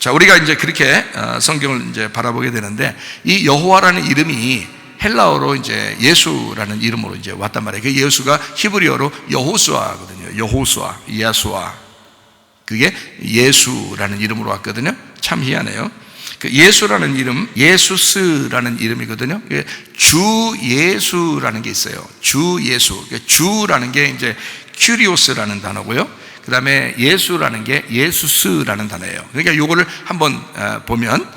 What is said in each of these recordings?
자, 우리가 이제 그렇게 성경을 이제 바라보게 되는데, 이 여호와라는 이름이 헬라어로 이제 예수라는 이름으로 이제 왔단 말이에요. 그 예수가 히브리어로 여호수아거든요. 여호수아, 야수아. 그게 예수라는 이름으로 왔거든요. 참 희한해요. 그 예수라는 이름, 예수스라는 이름이거든요. 주 예수라는 게 있어요. 주 예수. 주라는 게 이제 큐리오스라는 단어고요. 그 다음에 예수라는 게 예수스라는 단어예요. 그러니까 요거를 한번 보면,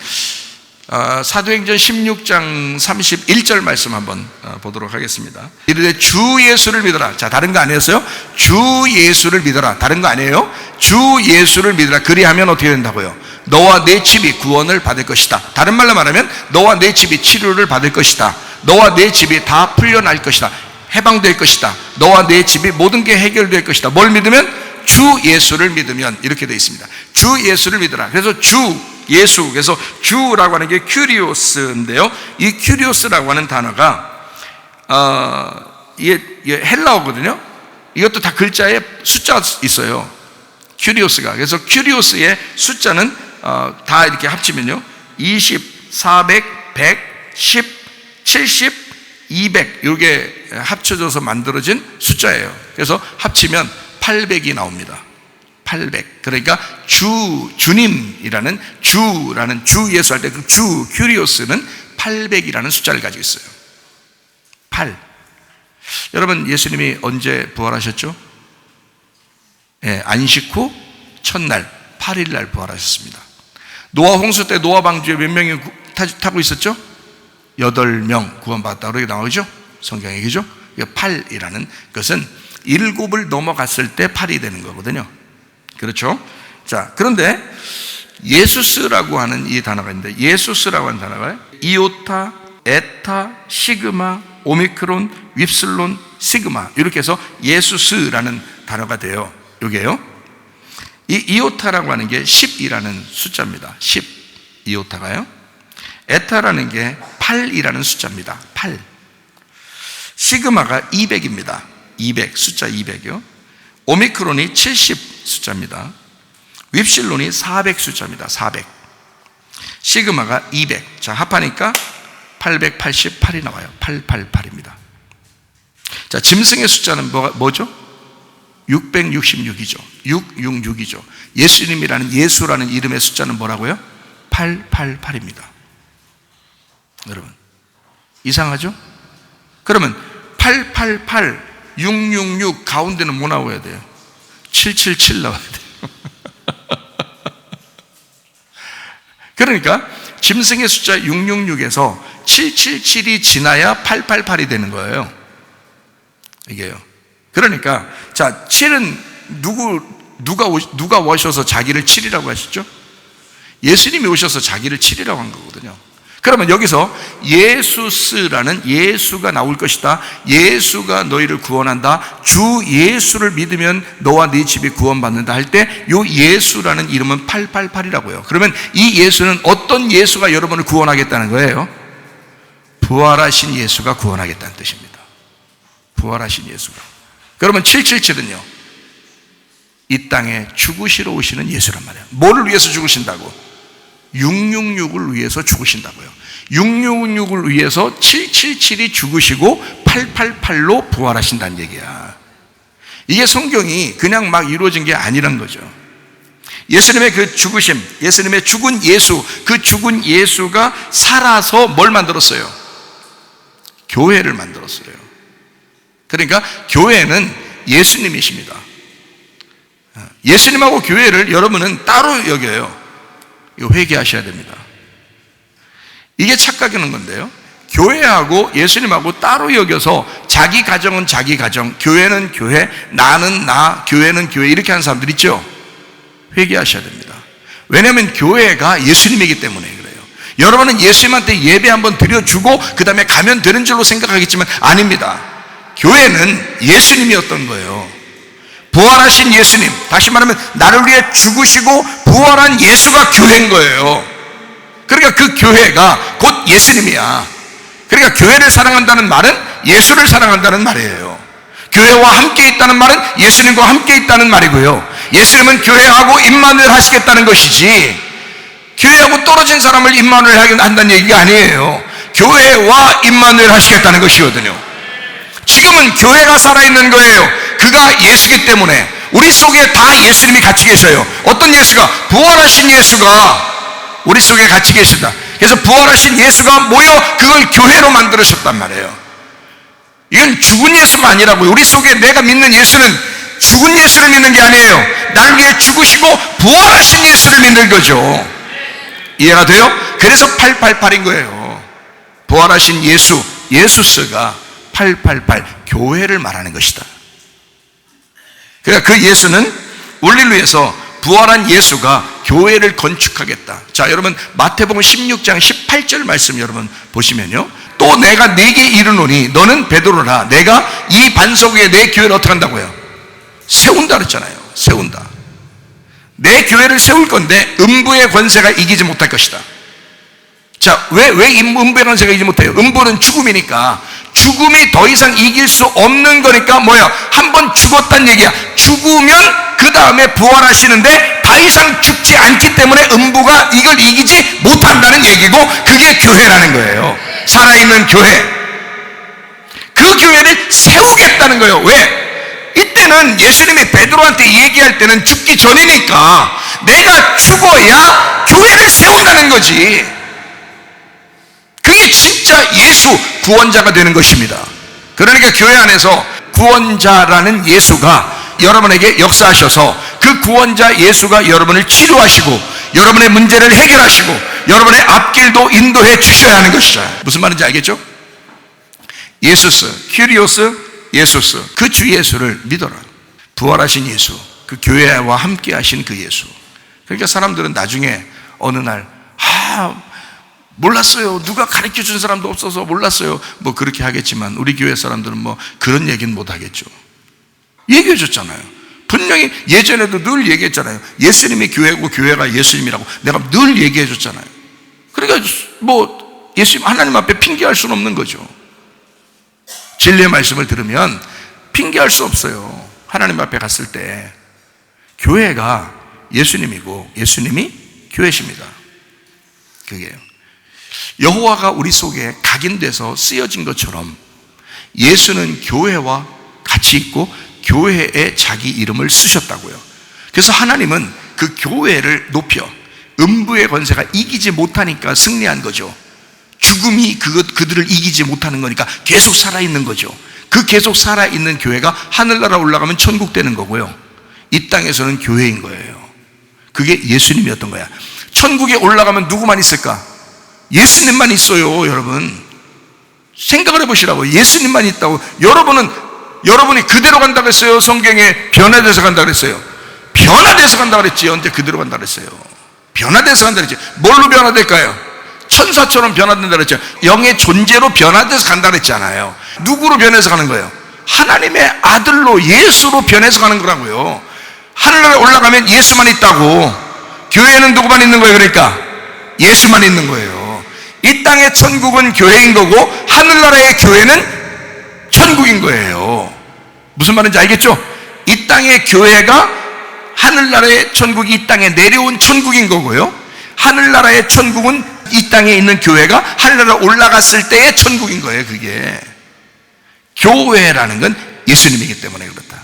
사도행전 16장 31절 말씀 한번 보도록 하겠습니다. 이르되 주 예수를 믿어라. 자, 다른 거 아니었어요? 주 예수를 믿어라. 다른 거 아니에요? 주 예수를 믿어라. 그리하면 어떻게 된다고요? 너와 내 집이 구원을 받을 것이다. 다른 말로 말하면 너와 내 집이 치료를 받을 것이다. 너와 내 집이 다 풀려날 것이다. 해방될 것이다. 너와 내 집이 모든 게 해결될 것이다. 뭘 믿으면? 주 예수를 믿으면. 이렇게 되어 있습니다. 주 예수를 믿어라. 그래서 주 예수, 그래서 주라고 하는 게 큐리오스인데요. 이 큐리오스라고 하는 단어가 이게 헬라어거든요. 이것도 다 글자에 숫자 있어요. 큐리오스가. 그래서 큐리오스의 숫자는 다 이렇게 합치면요, 20, 400, 100, 10, 70, 200 이렇게 합쳐져서 만들어진 숫자예요. 그래서 합치면 800이 나옵니다. 800. 그러니까 주님이라는 주라는 주 예수 할 때 그 주 큐리오스는 800이라는 숫자를 가지고 있어요. 8. 여러분, 예수님이 언제 부활하셨죠? 예, 안식 후 첫날 8일날 부활하셨습니다. 노아 홍수 때 노아 방주에 몇 명이 타고 있었죠? 8명 구원받았다 그렇게 나오죠? 성경에 그죠? 8이라는 것은 7을 넘어갔을 때 8이 되는 거거든요. 그렇죠? 자, 그런데 예수스라고 하는 이 단어가 있는데, 예수스라고 하는 단어가 이오타, 에타, 시그마, 오미크론, 윕슬론, 시그마 이렇게 해서 예수스라는 단어가 돼요. 이게요. 이 이오타라고 하는 게 10이라는 숫자입니다. 10. 이오타가요. 에타라는 게 8이라는 숫자입니다. 8. 시그마가 200입니다. 200, 숫자 200이요. 오미크론이 70 숫자입니다. 윕실론이 400 숫자입니다. 400. 시그마가 200. 자, 합하니까 888이 나와요. 888입니다. 자, 짐승의 숫자는 뭐죠? 666이죠. 666이죠. 예수님이라는 예수라는 이름의 숫자는 뭐라고요? 888입니다. 여러분, 이상하죠? 그러면 888, 666 가운데는 뭐 나와야 돼요? 777 나와야 돼요. 그러니까 짐승의 숫자 666에서 777이 지나야 888이 되는 거예요. 이게요. 그러니까 자, 7은 누가 오셔서 자기를 7이라고 하시죠? 예수님이 오셔서 자기를 7이라고 한 거거든요. 그러면 여기서 예수스라는 예수가 나올 것이다. 예수가 너희를 구원한다. 주 예수를 믿으면 너와 네 집이 구원받는다 할 때 이 예수라는 이름은 888이라고요. 그러면 이 예수는 어떤 예수가 여러분을 구원하겠다는 거예요? 부활하신 예수가 구원하겠다는 뜻입니다. 부활하신 예수가. 그러면 777은요, 이 땅에 죽으시러 오시는 예수란 말이에요. 뭐를 위해서 죽으신다고? 666을 위해서 죽으신다고요. 666을 위해서 777이 죽으시고 888로 부활하신다는 얘기야. 이게 성경이 그냥 막 이루어진 게 아니란 거죠. 예수님의 그 죽으심, 예수님의 죽은 예수, 그 죽은 예수가 살아서 뭘 만들었어요? 교회를 만들었어요. 그러니까 교회는 예수님이십니다. 예수님하고 교회를 여러분은 따로 여겨요. 이거 회개하셔야 됩니다. 이게 착각이는 건데요, 교회하고 예수님하고 따로 여겨서 자기 가정은 자기 가정, 교회는 교회, 나는 나, 교회는 교회 이렇게 하는 사람들 있죠? 회개하셔야 됩니다. 왜냐하면 교회가 예수님이기 때문에 그래요. 여러분은 예수님한테 예배 한번 드려주고 그 다음에 가면 되는 줄로 생각하겠지만 아닙니다. 교회는 예수님이었던 거예요. 부활하신 예수님, 다시 말하면 나를 위해 죽으시고 부활한 예수가 교회인 거예요. 그러니까 그 교회가 곧 예수님이야. 그러니까 교회를 사랑한다는 말은 예수를 사랑한다는 말이에요. 교회와 함께 있다는 말은 예수님과 함께 있다는 말이고요. 예수님은 교회하고 임만을 하시겠다는 것이지, 교회하고 떨어진 사람을 임마누엘 하게 한다는 얘기가 아니에요. 교회와 임마누엘 하시겠다는 것이거든요. 지금은 교회가 살아있는 거예요. 그가 예수기 때문에 우리 속에 다 예수님이 같이 계셔요. 어떤 예수가? 부활하신 예수가 우리 속에 같이 계신다. 그래서 부활하신 예수가 모여 그걸 교회로 만들으셨단 말이에요. 이건 죽은 예수가 아니라고요. 우리 속에 내가 믿는 예수는 죽은 예수를 믿는 게 아니에요. 나를 위해 죽으시고 부활하신 예수를 믿는 거죠. 이해가 돼요? 그래서 888인 거예요. 부활하신 예수, 예수스가 888 교회를 말하는 것이다. 그러니까 그 예수는 우리를 위해서 부활한 예수가 교회를 건축하겠다. 자, 여러분 마태복음 16장 18절 말씀 여러분 보시면요, 또 내가 네게 이르노니 너는 베드로라. 내가 이 반석 위에 내 교회를 어떻게 한다고요? 세운다 그랬잖아요. 세운다. 내 교회를 세울 건데 음부의 권세가 이기지 못할 것이다. 자, 왜 음부의 권세가 이기지 못해요? 음부는 죽음이니까, 죽음이 더 이상 이길 수 없는 거니까 뭐야? 한번 죽었단 얘기야. 죽으면 그 다음에 부활하시는데 더 이상 죽지 않기 때문에 음부가 이걸 이기지 못한다는 얘기고, 그게 교회라는 거예요. 살아있는 교회. 그 교회를 세우겠다는 거예요. 왜? 이때는 예수님이 베드로한테 얘기할 때는 죽기 전이니까 내가 죽어야 교회를 세운다는 거지. 그게 진짜 예수 구원자가 되는 것입니다. 그러니까 교회 안에서 구원자라는 예수가 여러분에게 역사하셔서 그 구원자 예수가 여러분을 치료하시고 여러분의 문제를 해결하시고 여러분의 앞길도 인도해 주셔야 하는 것이죠. 무슨 말인지 알겠죠? 예수스, 큐리오스, 예수스, 그 주 예수를 믿어라. 부활하신 예수, 그 교회와 함께 하신 그 예수. 그러니까 사람들은 나중에 어느 날 몰랐어요. 누가 가르쳐 준 사람도 없어서 몰랐어요. 뭐 그렇게 하겠지만 우리 교회 사람들은 뭐 그런 얘기는 못 하겠죠. 얘기해 줬잖아요. 분명히 예전에도 늘 얘기했잖아요. 예수님이 교회고 교회가 예수님이라고 내가 늘 얘기해 줬잖아요. 그러니까 뭐 예수님 하나님 앞에 핑계할 수는 없는 거죠. 진리의 말씀을 들으면 핑계할 수 없어요. 하나님 앞에 갔을 때 교회가 예수님이고 예수님이 교회십니다. 그게요. 여호와가 우리 속에 각인돼서 쓰여진 것처럼 예수는 교회와 같이 있고 교회에 자기 이름을 쓰셨다고요. 그래서 하나님은 그 교회를 높여 음부의 권세가 이기지 못하니까 승리한 거죠. 죽음이 그들을 이기지 못하는 거니까 계속 살아있는 거죠. 그 계속 살아있는 교회가 하늘나라 올라가면 천국 되는 거고요. 이 땅에서는 교회인 거예요. 그게 예수님이었던 거야. 천국에 올라가면 누구만 있을까? 예수님만 있어요. 여러분 생각을 해보시라고. 예수님만 있다고. 여러분이 그대로 간다 그랬어요? 성경에 변화돼서 간다 그랬어요? 변화돼서 간다 그랬지. 언제 그대로 간다 그랬어요? 변화돼서 간다 그랬지. 뭘로 변화될까요? 천사처럼 변화된다 그랬죠. 영의 존재로 변화돼서 간다 그랬잖아요. 누구로 변해서 가는 거예요? 하나님의 아들로 예수로 변해서 가는 거라고요. 하늘나라에 올라가면 예수만 있다고. 교회는 누구만 있는 거예요? 그러니까 예수만 있는 거예요. 이 땅의 천국은 교회인 거고 하늘나라의 교회는 천국인 거예요. 무슨 말인지 알겠죠? 이 땅의 교회가 하늘나라의 천국이 이 땅에 내려온 천국인 거고요, 하늘나라의 천국은 이 땅에 있는 교회가 하늘나라에 올라갔을 때의 천국인 거예요. 그게 교회라는 건 예수님이기 때문에 그렇다.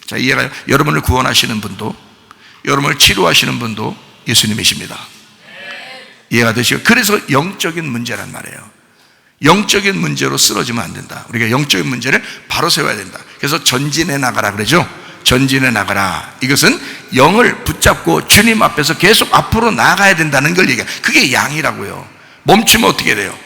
자, 이해가요? 여러분을 구원하시는 분도 여러분을 치료하시는 분도 예수님이십니다. 이해가 되시죠? 그래서 영적인 문제란 말이에요. 영적인 문제로 쓰러지면 안 된다. 우리가 영적인 문제를 바로 세워야 된다. 그래서 전진해 나가라 그러죠. 전진해 나가라. 이것은 영을 붙잡고 주님 앞에서 계속 앞으로 나가야 된다는 걸 얘기해요. 그게 양이라고요. 멈추면 어떻게 돼요?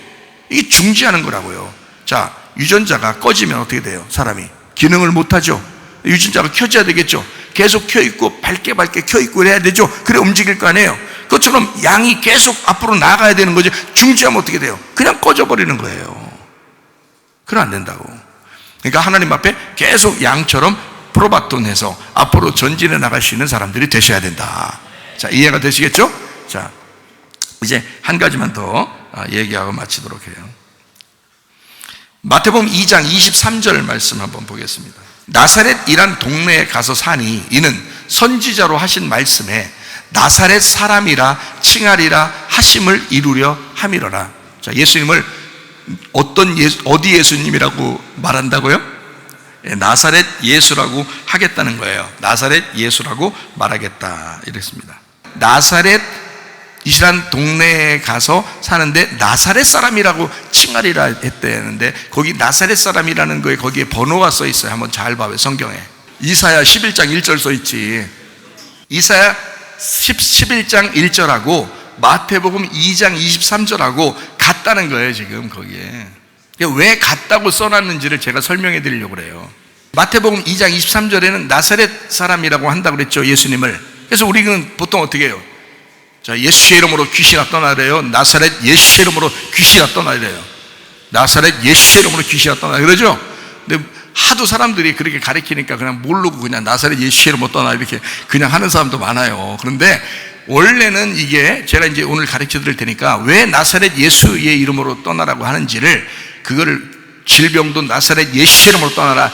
이게 중지하는 거라고요. 자, 유전자가 꺼지면 어떻게 돼요? 사람이 기능을 못하죠. 유전자가 켜져야 되겠죠. 계속 켜있고 밝게 켜있고 그래야 되죠. 그래 움직일 거 아니에요. 그것처럼 양이 계속 앞으로 나가야 되는 거죠. 중지하면 어떻게 돼요? 그냥 꺼져버리는 거예요. 그럼 안 된다고. 그러니까 하나님 앞에 계속 양처럼 프로바톤해서 앞으로 전진해 나갈 수 있는 사람들이 되셔야 된다. 자, 이해가 되시겠죠? 자, 이제 한 가지만 더 얘기하고 마치도록 해요. 마태복음 2장 23절 말씀 한번 보겠습니다. 나사렛이란 동네에 가서 사니 이는 선지자로 하신 말씀에 나사렛 사람이라 칭하리라 하심을 이루려 함이로라. 자, 예수님을 어디 예수님이라고 말한다고요? 나사렛 예수라고 하겠다는 거예요. 나사렛 예수라고 말하겠다 이랬습니다. 나사렛이란 동네에 가서 사는데 나사렛 사람이라고 칭하리라 했대는데, 거기 나사렛 사람이라는 거에 거기에 번호가 써 있어요. 한번 잘 봐요. 성경에 이사야 11장 1절 써 있지. 이사야 11장 1절하고 마태복음 2장 23절하고 같다는 거예요. 지금 거기에 왜 같다고 써놨는지를 제가 설명해 드리려고 그래요. 마태복음 2장 23절에는 나사렛 사람이라고 한다고 그랬죠, 예수님을. 그래서 우리는 보통 어떻게 해요? 자, 예수의 이름으로 귀신아 떠나래요. 나사렛 예수의 이름으로 귀신아 떠나래요. 나사렛 예수의 이름으로 귀신아 떠나 그러죠. 근데 하도 사람들이 그렇게 가르치니까 그냥 모르고 그냥 나사렛 예수의 이름으로 떠나 이렇게 그냥 하는 사람도 많아요. 그런데 원래는 이게 제가 이제 오늘 가르쳐 드릴 테니까 왜 나사렛 예수의 이름으로 떠나라고 하는지를, 그거를 질병도 나사렛 예수의 이름으로 떠나라,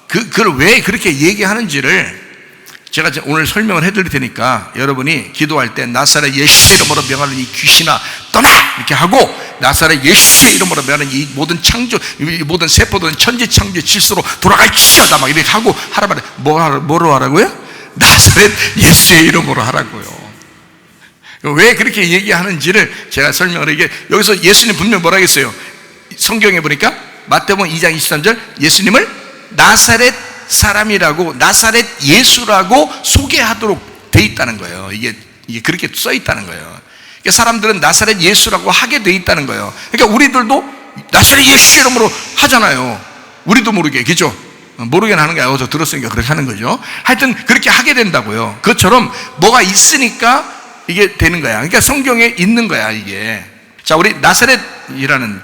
그걸 왜 그렇게 얘기하는지를 제가 오늘 설명을 해드릴 테니까 여러분이 기도할 때 나사렛 예수의 이름으로 명하는 이 귀신아 떠나! 이렇게 하고, 나사렛 예수의 이름으로 명하는 이 모든 창조, 이 모든 세포들은 천지창조의 질서로 돌아갈지어다 막 이렇게 하고 하라 말해. 뭐로 하라고요? 나사렛 예수의 이름으로 하라고요. 왜 그렇게 얘기하는지를 제가 설명을 이게 여기서 예수님 분명 뭐라 했어요? 성경에 보니까 마태복음 2장 23절 예수님을 나사렛 사람이라고, 나사렛 예수라고 소개하도록 돼 있다는 거예요. 이게 그렇게 써 있다는 거예요. 그러니까 사람들은 나사렛 예수라고 하게 돼 있다는 거예요. 그러니까 우리들도 나사렛 예수 이름으로 하잖아요. 우리도 모르게, 그죠? 모르게 하는 게 어디서 들었으니까 그렇게 하는 거죠. 하여튼 그렇게 하게 된다고요. 그것처럼 뭐가 있으니까 이게 되는 거야. 그러니까 성경에 있는 거야, 이게. 자, 우리 나사렛이라는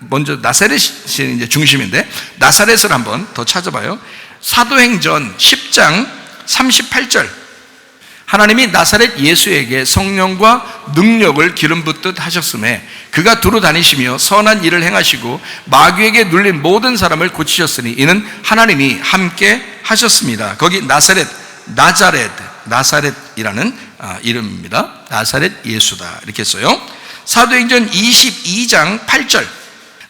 먼저 나사렛이 이제 중심인데, 나사렛을 한번 더 찾아봐요. 사도행전 10장 38절. 하나님이 나사렛 예수에게 성령과 능력을 기름 붓듯 하셨음에 그가 두루 다니시며 선한 일을 행하시고 마귀에게 눌린 모든 사람을 고치셨으니 이는 하나님이 함께 하셨습니다. 거기 나사렛이라는 이름입니다. 나사렛 예수다 이렇게 써요. 사도행전 22장 8절.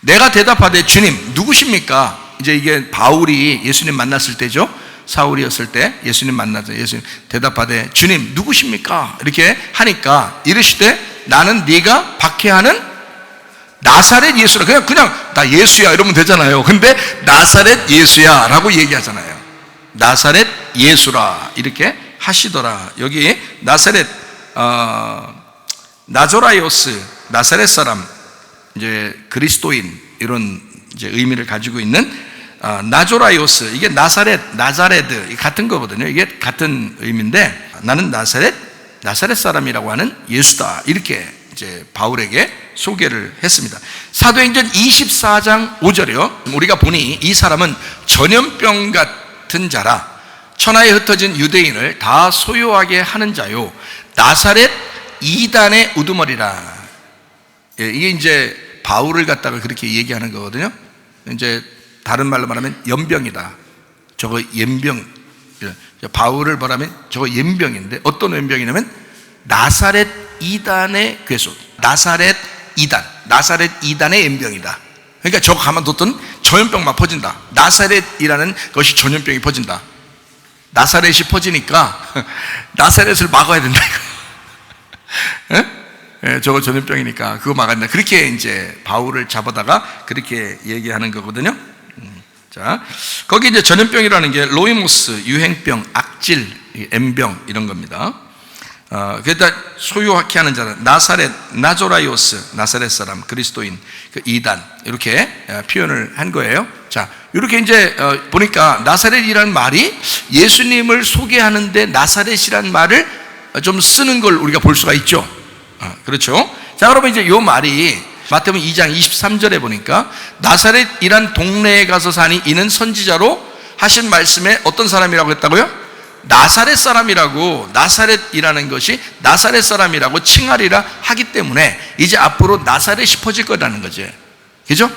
내가 대답하되 주님 누구십니까? 이제 이게 바울이 예수님 만났을 때죠. 사울이었을 때 예수님 만나서 예수님 대답하되 주님 누구십니까? 이렇게 하니까 이르시되 나는 네가 박해하는 나사렛 예수라. 그냥 나 예수야 이러면 되잖아요. 근데 나사렛 예수야 라고 얘기하잖아요. 나사렛 예수라 이렇게 하시더라. 여기 나사렛 나조라이오스, 나사렛 사람, 이제 그리스도인 이런 이제 의미를 가지고 있는 나조라이오스, 이게 나자레드 같은 거거든요. 이게 같은 의미인데 나는 나사렛 사람이라고 하는 예수다 이렇게 이제 바울에게 소개를 했습니다. 사도행전 24장 5절이요. 우리가 보니 이 사람은 전염병 같은 자라 천하에 흩어진 유대인을 다 소요하게 하는 자요 나사렛 이단의 우두머리라. 이게 이제 바울을 갖다가 그렇게 얘기하는 거거든요. 이제 다른 말로 말하면 연병이다. 저거 연병. 바울을 말하면 저거 연병인데 어떤 연병이냐면 나사렛 이단의 괴수. 나사렛 이단의 연병이다. 그러니까 저거 가만뒀던 전염병만 퍼진다. 나사렛이라는 것이 전염병이 퍼진다. 나사렛이 퍼지니까 나사렛을 막아야 된다. 예, 저거 전염병이니까 그거 막아야 된다. 그렇게 이제 바울을 잡아다가 그렇게 얘기하는 거거든요. 자, 거기 이제 전염병이라는 게 로이모스, 유행병, 악질, M병 이런 겁니다. 그러다 소유하게 하는 자는 나조라이오스, 나사렛 사람, 그리스도인, 그 이단 이렇게 표현을 한 거예요. 자, 이렇게 이제 보니까 나사렛이라는 말이 예수님을 소개하는데 나사렛이라는 말을 좀 쓰는 걸 우리가 볼 수가 있죠. 그렇죠. 자, 그러면 이제 요 말이 마태복음 2장 23절에 보니까 나사렛이란 동네에 가서 사니 이는 선지자로 하신 말씀에 어떤 사람이라고 했다고요? 나사렛 사람이라고, 나사렛이라는 것이 나사렛 사람이라고 칭하리라 하기 때문에 이제 앞으로 나사렛이 퍼질 거라는 거죠. 그죠?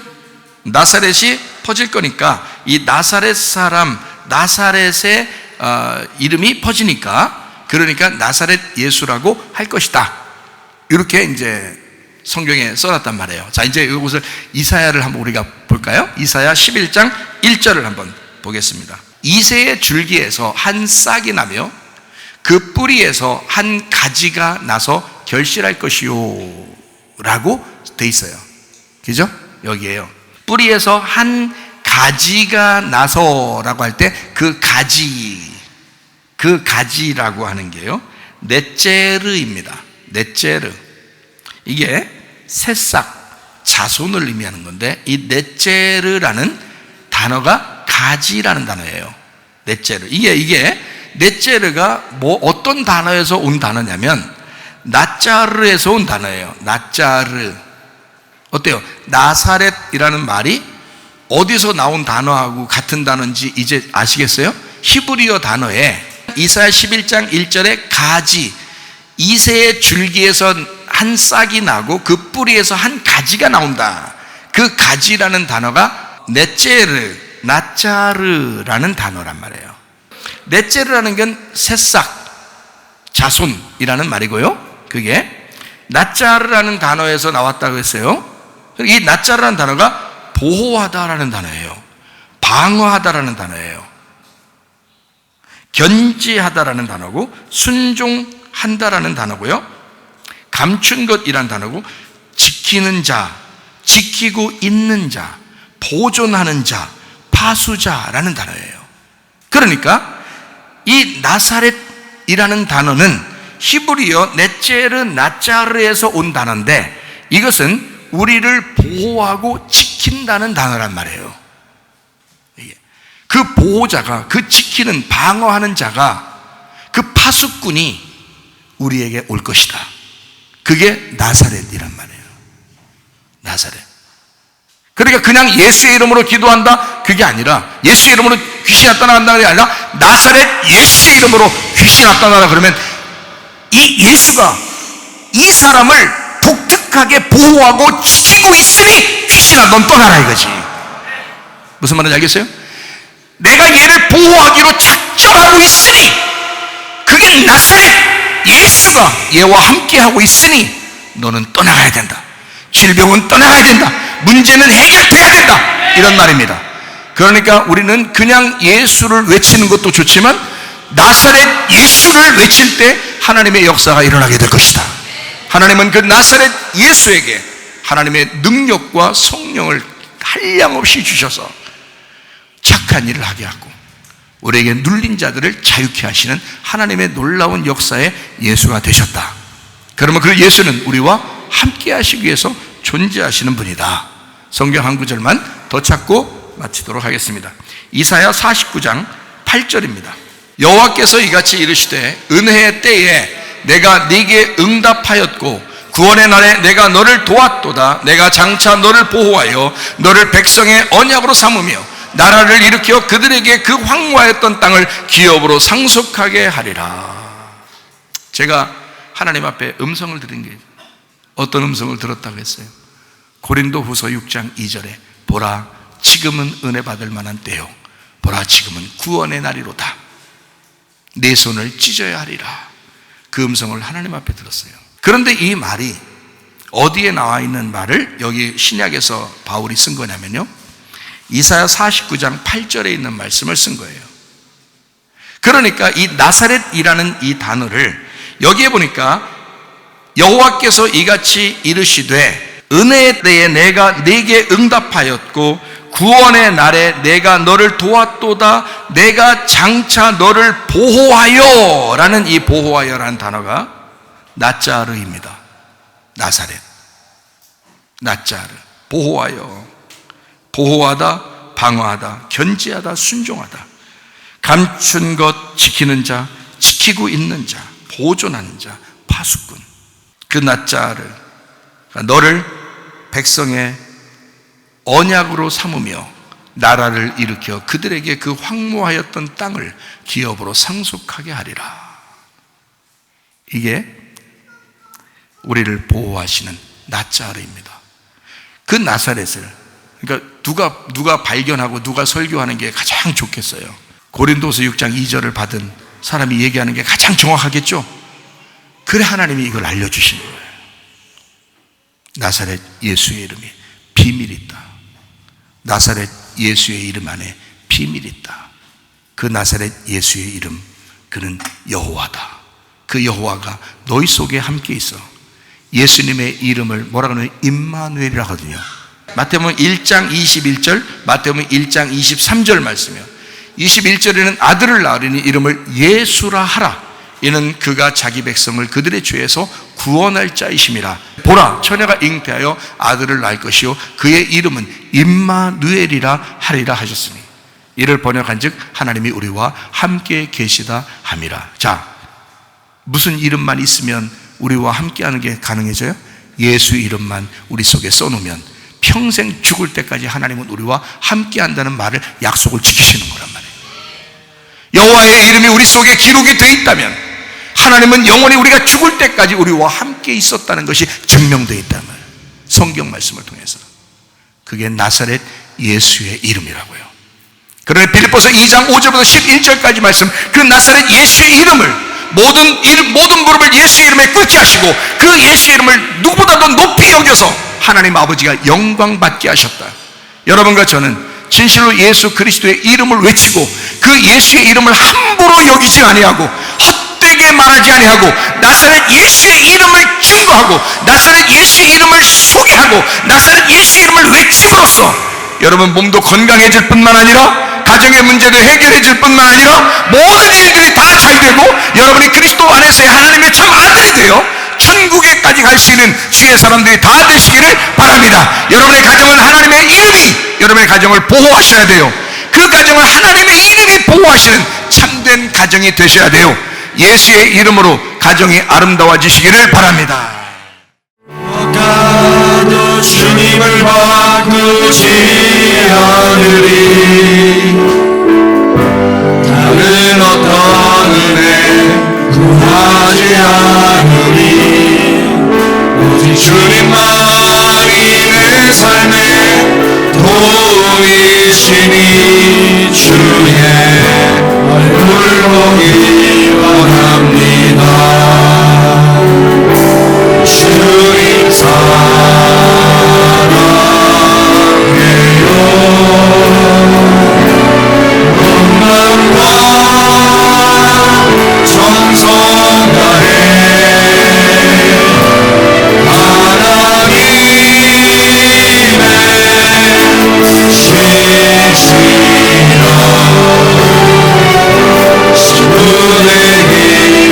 나사렛이 퍼질 거니까 이 나사렛 사람, 나사렛의 이름이 퍼지니까, 그러니까 나사렛 예수라고 할 것이다 이렇게 이제 성경에 써놨단 말이에요. 자, 이제 이것을 이사야를 한번 우리가 볼까요? 이사야 11장 1절을 한번 보겠습니다. 이새의 줄기에서 한 싹이 나며 그 뿌리에서 한 가지가 나서 결실할 것이요 라고 돼 있어요. 그죠? 여기에요. 뿌리에서 한 가지가 나서 라고 할 때 그 가지라고 하는 게요, 넷제르입니다. 넷제르. 이게 새싹, 자손을 의미하는 건데, 이 넷제르라는 단어가 가지라는 단어예요. 넷제르. 이게 넷제르가 어떤 단어에서 온 단어냐면 나짜르에서 온 단어예요. 나짜르. 어때요? 나사렛이라는 말이 어디서 나온 단어하고 같은 단어인지 이제 아시겠어요? 히브리어 단어에 이사야 11장 1절에 가지, 이새의 줄기에서 한 싹이 나고 그 뿌리에서 한 가지가 나온다. 그 가지라는 단어가 넷제르, 나짜르라는 단어란 말이에요. 넷제르라는 건 새싹, 자손이라는 말이고요. 그게 나짜르라는 단어에서 나왔다고 했어요. 이 나짜르라는 단어가 보호하다라는 단어예요. 방어하다라는 단어예요. 견지하다라는 단어고, 순종한다라는 단어고요, 감춘 것이라는 단어고, 지키는 자, 지키고 있는 자, 보존하는 자, 파수자라는 단어예요. 그러니까 이 나사렛이라는 단어는 히브리어 넷제르 나짜르에서 온 단어인데, 이것은 우리를 보호하고 지킨다는 단어란 말이에요. 그 보호자가, 그 지키는, 방어하는 자가, 그 파수꾼이 우리에게 올 것이다. 그게 나사렛이란 말이에요. 나사렛. 그러니까 그냥 예수의 이름으로 기도한다, 그게 아니라, 예수의 이름으로 귀신이 나타난다는 게 아니라 나사렛 예수의 이름으로 귀신이 나타나라 그러면 이 예수가 이 사람을 독특하게 보호하고 지키고 있으니 귀신아 넌 떠나라 이거지. 무슨 말인지 알겠어요? 내가 얘를 보호하기로 작정하고 있으니, 그게 나사렛 예수가 얘와 함께하고 있으니 너는 떠나가야 된다. 질병은 떠나가야 된다. 문제는 해결돼야 된다. 이런 말입니다. 그러니까 우리는 그냥 예수를 외치는 것도 좋지만 나사렛 예수를 외칠 때 하나님의 역사가 일어나게 될 것이다. 하나님은 그 나사렛 예수에게 하나님의 능력과 성령을 한량없이 주셔서 착한 일을 하게 하고 우리에게 눌린 자들을 자유케 하시는 하나님의 놀라운 역사의 예수가 되셨다. 그러면 그 예수는 우리와 함께 하시기 위해서 존재하시는 분이다. 성경 한 구절만 더 찾고 마치도록 하겠습니다. 이사야 49장 8절입니다. 여호와께서 이같이 이르시되 은혜의 때에 내가 네게 응답하였고 구원의 날에 내가 너를 도왔도다. 내가 장차 너를 보호하여 너를 백성의 언약으로 삼으며 나라를 일으켜 그들에게 그 황무하였던 땅을 기업으로 상속하게 하리라. 제가 하나님 앞에 음성을 들은 게, 어떤 음성을 들었다고 했어요? 고린도 후서 6장 2절에 보라 지금은 은혜 받을 만한 때요, 보라 지금은 구원의 날이로다. 내 손을 찢어야 하리라. 그 음성을 하나님 앞에 들었어요. 그런데 이 말이 어디에 나와 있는 말을 여기 신약에서 바울이 쓴 거냐면요, 이사야 49장 8절에 있는 말씀을 쓴 거예요. 그러니까 이 나사렛이라는 이 단어를 여기에 보니까 여호와께서 이같이 이르시되 은혜의 때에 내가 네게 응답하였고 구원의 날에 내가 너를 도왔도다. 내가 장차 너를 보호하여 라는 이 보호하여라는 단어가 나짜르입니다. 나사렛, 나짜르, 보호하여, 보호하다, 방어하다, 견지하다, 순종하다, 감춘 것 지키는 자, 지키고 있는 자, 보존하는 자, 파수꾼. 그 나짜르, 너를 백성의 언약으로 삼으며 나라를 일으켜 그들에게 그 황무하였던 땅을 기업으로 상속하게 하리라. 이게 우리를 보호하시는 나짜르입니다. 그 나사렛을, 그러니까 누가 발견하고 누가 설교하는 게 가장 좋겠어요? 고린도서 6장 2절을 받은 사람이 얘기하는 게 가장 정확하겠죠? 그래 하나님이 이걸 알려주시는 거예요. 나사렛 예수의 이름에 비밀이 있다. 나사렛 예수의 이름 안에 비밀이 있다. 그 나사렛 예수의 이름, 그는 여호와다. 그 여호와가 너희 속에 함께 있어. 예수님의 이름을 뭐라고 하냐면 임마누엘이라 하거든요. 마태복음 1장 21절, 마태복음 1장 23절 말씀이요. 21절에는 아들을 낳으리니 이름을 예수라 하라. 이는 그가 자기 백성을 그들의 죄에서 구원할 자이심이라. 보라, 처녀가 잉태하여 아들을 낳을 것이요 그의 이름은 임마누엘이라 하리라 하셨으니, 이를 번역한즉 하나님이 우리와 함께 계시다 함이라. 자, 무슨 이름만 있으면 우리와 함께하는 게 가능해져요? 예수 이름만 우리 속에 써놓으면 평생 죽을 때까지 하나님은 우리와 함께한다는 말을, 약속을 지키시는 거란 말이에요. 여호와의 이름이 우리 속에 기록이 되어 있다면 하나님은 영원히 우리가 죽을 때까지 우리와 함께 있었다는 것이 증명되어 있다는 말이에요. 성경 말씀을 통해서. 그게 나사렛 예수의 이름이라고요. 그러나 빌립보서 2장 5절부터 11절까지 말씀, 그 나사렛 예수의 이름을 모든 무릎을 예수의 이름에 꿇게 하시고 그 예수의 이름을 누구보다도 높이 여겨서 하나님 아버지가 영광 받게 하셨다. 여러분과 저는 진실로 예수 그리스도의 이름을 외치고 그 예수의 이름을 함부로 여기지 아니하고 헛되게 말하지 아니하고 나사렛 예수의 이름을 증거하고 나사렛 예수의 이름을 소개하고 나사렛 예수의 이름을 외침으로써 여러분 몸도 건강해질 뿐만 아니라 가정의 문제도 해결해질 뿐만 아니라 모든 일들이 다 잘 되고 여러분이 그리스도 안에서의 하나님의 참 아들이 되어 천국에까지 갈 수 있는 주의 사람들이 다 되시기를 바랍니다. 여러분의 가정은 하나님의 이름이 여러분의 가정을 보호하셔야 돼요. 그 가정은 하나님의 이름이 보호하시는 참된 가정이 되셔야 돼요. 예수의 이름으로 가정이 아름다워지시기를 바랍니다. 가도 주님을 바꾸지 않으리. 다른 어떤 은혜 구하지 않으리. 오직 주님만이 내 삶의 도움이시니 주의 얼굴 보기 원합니다. 주님 사랑해요. 온 마음과 정성 다해 하나님의 신실한 신부되기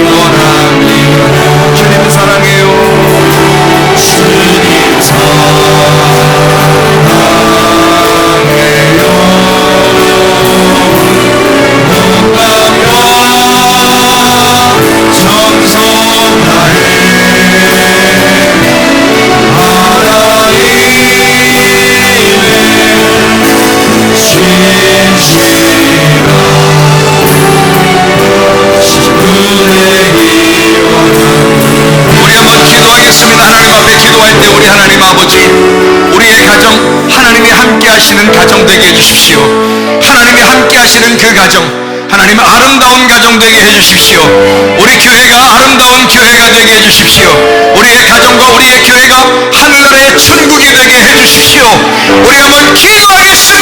원합니다. 주님 사랑해요. 주님 사랑해요. 온 마음과 정성 다해 하나님의 신실한 신부되기 원합니다. 우리 한번 기도하겠습니다. 하나님 앞에 기도할 때 우리 하나님 아버지, 우리의 가정 하나님이 함께 하시는 가정 되게 해주십시오. 하나님이 함께 하시는 그 가정, 하나님 아름다운 가정 되게 해주십시오. 우리 교회가 아름다운 교회가 되게 해주십시오. 우리의 가정과 우리의 교회가 하늘나라의 천국이 되게 해주십시오. 우리 한번 기도하겠습니다.